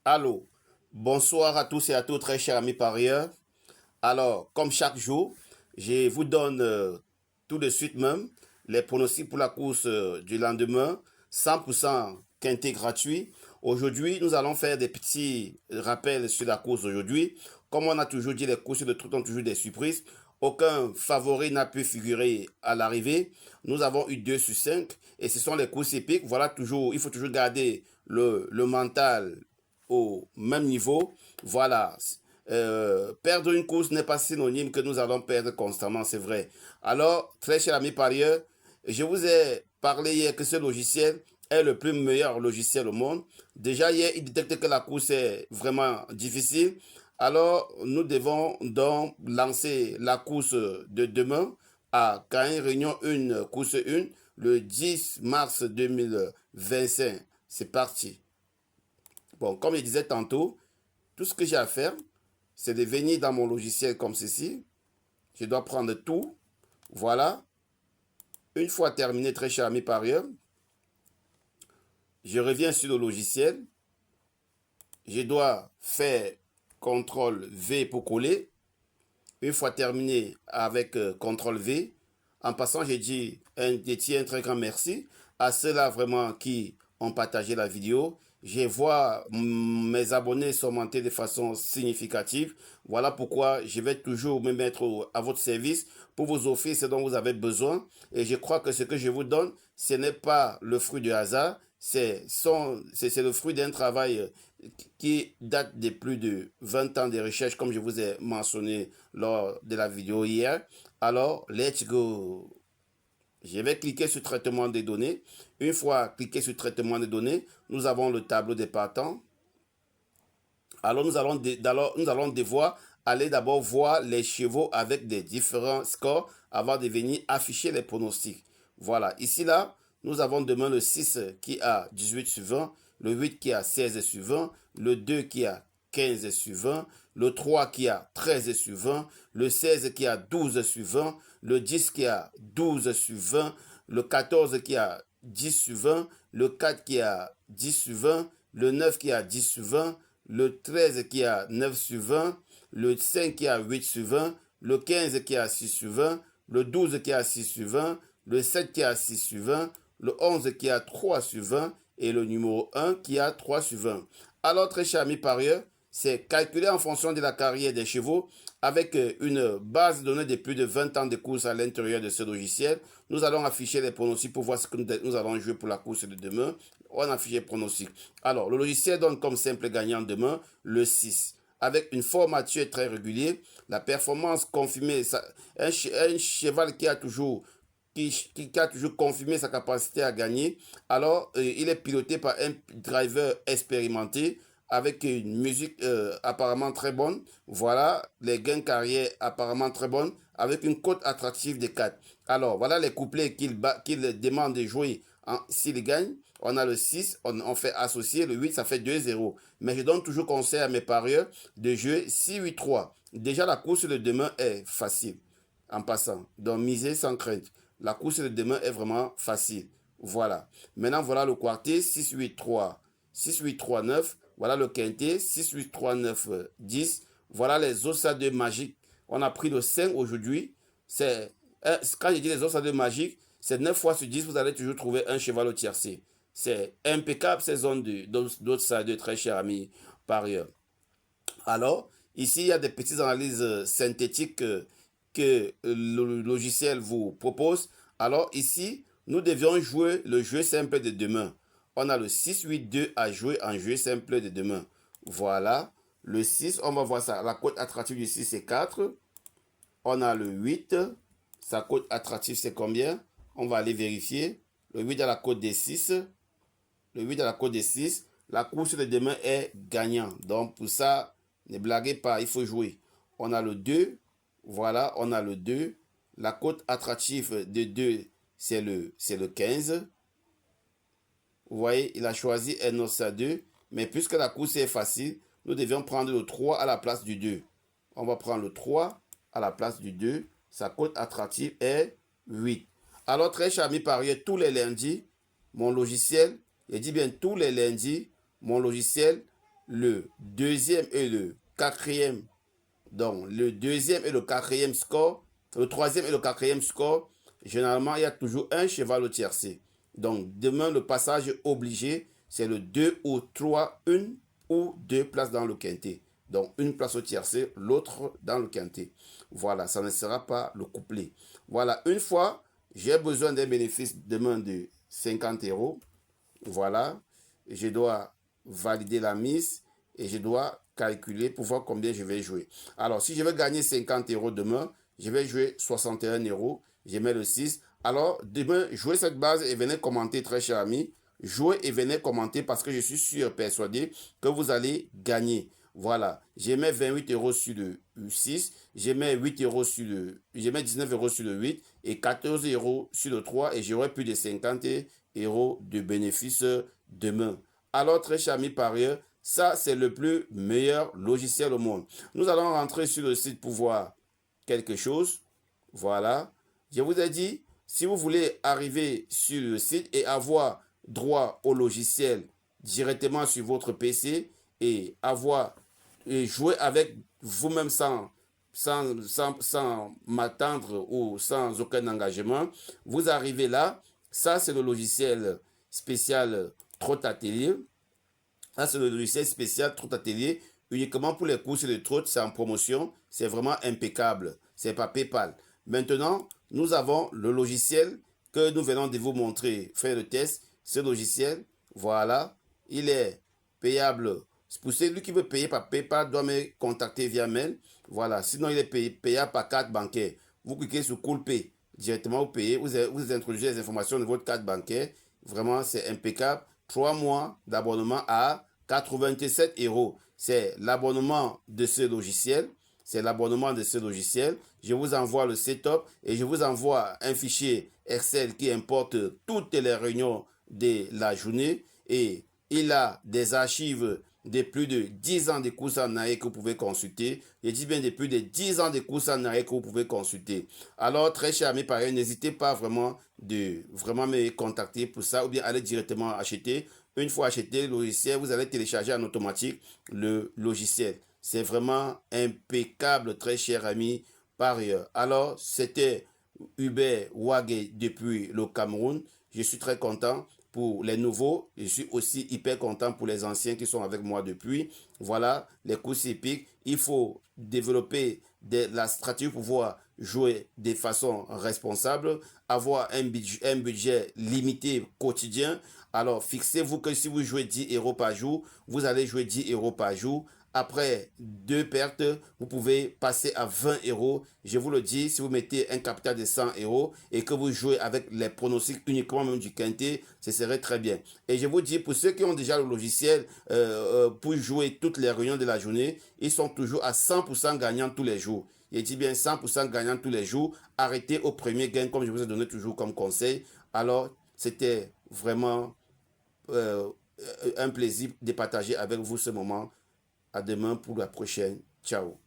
Allô, bonsoir à tous et à toutes, très chers amis parieurs. Alors, comme chaque jour, je vous donne tout de suite même les pronostics pour la course du lendemain, 100% quinté gratuit. Aujourd'hui, nous allons faire des petits rappels sur la course d'aujourd'hui. Comme on a toujours dit, les courses de trucs ont toujours des surprises. Aucun favori n'a pu figurer à l'arrivée. Nous avons eu 2 sur 5 et ce sont les courses épiques. Voilà, toujours, il faut toujours garder le mental au même niveau. Voilà. Perdre une course n'est pas synonyme que nous allons perdre constamment, c'est vrai. Alors, très cher ami parieur, je vous ai parlé hier que ce logiciel est le plus meilleur logiciel au monde. Déjà hier, il détecte que la course est vraiment difficile. Alors, nous devons donc lancer la course de demain à Caen Réunion 1, course 1, le 10 mars 2025. C'est parti. Bon, comme je disais tantôt, tout ce que j'ai à faire, c'est de venir dans mon logiciel comme ceci. Je dois prendre tout. Voilà. Une fois terminé, très cher ami parieur, je reviens sur le logiciel. Je dois faire CTRL V pour coller. Une fois terminé avec CTRL V, en passant, j'ai dit un très grand merci à ceux-là vraiment qui ont partagé la vidéo. Je vois mes abonnés s'augmenter de façon significative. Voilà pourquoi je vais toujours me mettre à votre service pour vous offrir ce dont vous avez besoin. Et je crois que ce que je vous donne, ce n'est pas le fruit du hasard, c'est le fruit d'un travail qui date de plus de 20 ans de recherche, comme je vous ai mentionné lors de la vidéo hier. Alors, let's go! Je vais cliquer sur traitement des données. Une fois cliqué sur traitement des données, nous avons le tableau des partants. Alors, nous allons devoir aller d'abord voir les chevaux avec des différents scores avant de venir afficher les pronostics. Voilà, ici là, nous avons demain le 6 qui a 18 sur 20, le 8 qui a 16 sur 20, le 2 qui a 15 sur 20, le 3 qui a 13 sur 20, le 16 qui a 12 sur 20, le 10 qui a 12 sur 20, le 14 qui a 10 sur 20, le 4 qui a 10 sur 20, le 9 qui a 10 sur 20, le 13 qui a 9 sur 20, le 5 qui a 8 sur 20, le 15 qui a 6 sur 20, le 12 qui a 6 sur 20, le 7 qui a 6 sur 20, le 11 qui a 3 sur 20 et le numéro 1 qui a 3 sur 20. Alors, très cher ami parieur, c'est calculé en fonction de la carrière des chevaux avec une base de données de plus de 20 ans de course à l'intérieur de ce logiciel. Nous allons afficher les pronostics pour voir ce que nous allons jouer pour la course de demain. On affiche les pronostics. Alors, le logiciel donne comme simple gagnant demain le 6. Avec une formature très régulière, la performance confirmée, un cheval qui a toujours confirmé sa capacité à gagner. Alors, il est piloté par un driver expérimenté avec une musique apparemment très bonne. Voilà, les gains carrière apparemment très bonnes, avec une cote attractive de 4. Alors, voilà les couplets qu'il demande de jouer s'il gagne. On a le 6, on fait associer, le 8, ça fait 2-0. Mais je donne toujours conseil à mes parieurs de jouer 6-8-3. Déjà, la course de demain est facile, en passant. Donc, miser sans crainte. La course de demain est vraiment facile. Voilà. Maintenant, voilà le quartier 6-8-3. 6-8-3-9. Voilà le quintet 6-8-3-9-10. Voilà les ossadeurs magiques. On a pris le 5 aujourd'hui. Quand je dis les ossadeurs magiques, c'est 9 fois sur 10, vous allez toujours trouver un cheval au tiercé. C'est impeccable ces zones d'ossadeurs, très chers amis parieurs. Alors, ici, il y a des petites analyses synthétiques que le logiciel vous propose. Alors ici, nous devions jouer le jeu simple de demain. On a le 6-8-2 à jouer en jeu simple de demain. Voilà. Le 6, on va voir ça. La cote attractive du 6, c'est 4. On a le 8. Sa cote attractive, c'est combien? On va aller vérifier. Le 8 à la cote des 6. Le 8 à la cote des 6. La course de demain est gagnant. Donc, pour ça, ne blaguez pas, il faut jouer. On a le 2. Voilà, on a le 2. La cote attractive de 2, c'est le 15. Vous voyez, il a choisi un os à 2. Mais puisque la course est facile, nous devions prendre le 3 à la place du 2. On va prendre le 3 à la place du 2. Sa cote attractive est 8. Alors, très chers amis parieurs, tous les lundis, mon logiciel, je dis bien tous les lundis, mon logiciel le deuxième et le quatrième, donc le deuxième et le quatrième score, le troisième et le quatrième score, généralement, il y a toujours un cheval au tiercé. Donc, demain, le passage obligé, c'est le 2 ou 3, une ou deux places dans le quintet. Donc, une place au tiercé, l'autre dans le quintet. Voilà, ça ne sera pas le couplet. Voilà, une fois, j'ai besoin d'un bénéfice demain de 50 euros. Voilà, je dois valider la mise et je dois calculer pour voir combien je vais jouer. Alors, si je veux gagner 50 euros demain, je vais jouer 61 euros. Je mets le 6. Alors, demain, jouez cette base et venez commenter, très cher ami. Jouez et venez commenter parce que je suis sûr, persuadé que vous allez gagner. Voilà, je mets 28 euros sur le 6, je mets 8 euros sur le, je mets 19 euros sur le 8 et 14 euros sur le 3 et j'aurai plus de 50 euros de bénéfices demain. Alors, très cher ami parieur, ça c'est le plus meilleur logiciel au monde. Nous allons rentrer sur le site pour voir quelque chose. Voilà, je vous ai dit, si vous voulez arriver sur le site et avoir droit au logiciel directement sur votre PC et avoir et jouer avec vous-même sans m'attendre ou sans aucun engagement, vous arrivez là. Ça, c'est le logiciel spécial Trot Atelier. Ça, c'est le logiciel spécial Trot Atelier. Uniquement pour les courses de trot, c'est en promotion. C'est vraiment impeccable. C'est pas PayPal. Maintenant, nous avons le logiciel que nous venons de vous montrer, faire le test. Ce logiciel, voilà, il est payable. Pour celui qui veut payer par PayPal, doit me contacter via mail. Voilà, sinon il est payable par carte bancaire. Vous cliquez sur Cool Pay. Directement, vous payez, vous introduisez les informations de votre carte bancaire. Vraiment, c'est impeccable. 3 mois d'abonnement à 87 euros. C'est l'abonnement de ce logiciel. C'est l'abonnement de ce logiciel. Je vous envoie le setup et je vous envoie un fichier Excel qui importe toutes les réunions de la journée. Et il a des archives de plus de 10 ans de courses en arrière que vous pouvez consulter. Je dis bien de plus de 10 ans de courses en arrière que vous pouvez consulter. Alors, très cher ami pareil, n'hésitez pas vraiment de me contacter pour ça ou bien aller directement acheter. Une fois acheté le logiciel, vous allez télécharger en automatique le logiciel. C'est vraiment impeccable, très cher ami parieur. Alors, c'était Hubert Wagé depuis le Cameroun. Je suis très content pour les nouveaux. Je suis aussi hyper content pour les anciens qui sont avec moi depuis. Voilà, les courses épiques. Il faut développer la stratégie pour pouvoir jouer de façon responsable, avoir un budget limité quotidien. Alors, fixez-vous que si vous jouez 10 euros par jour, vous allez jouer 10 euros par jour. Après deux pertes, vous pouvez passer à 20 euros. Je vous le dis, si vous mettez un capital de 100 euros et que vous jouez avec les pronostics uniquement même du quintet, ce serait très bien. Et je vous dis, pour ceux qui ont déjà le logiciel pour jouer toutes les réunions de la journée, ils sont toujours à 100% gagnants tous les jours. Je dis bien 100% gagnants tous les jours. Arrêtez au premier gain, comme je vous ai donné toujours comme conseil. Alors, c'était vraiment un plaisir de partager avec vous ce moment. À demain pour la prochaine. Ciao.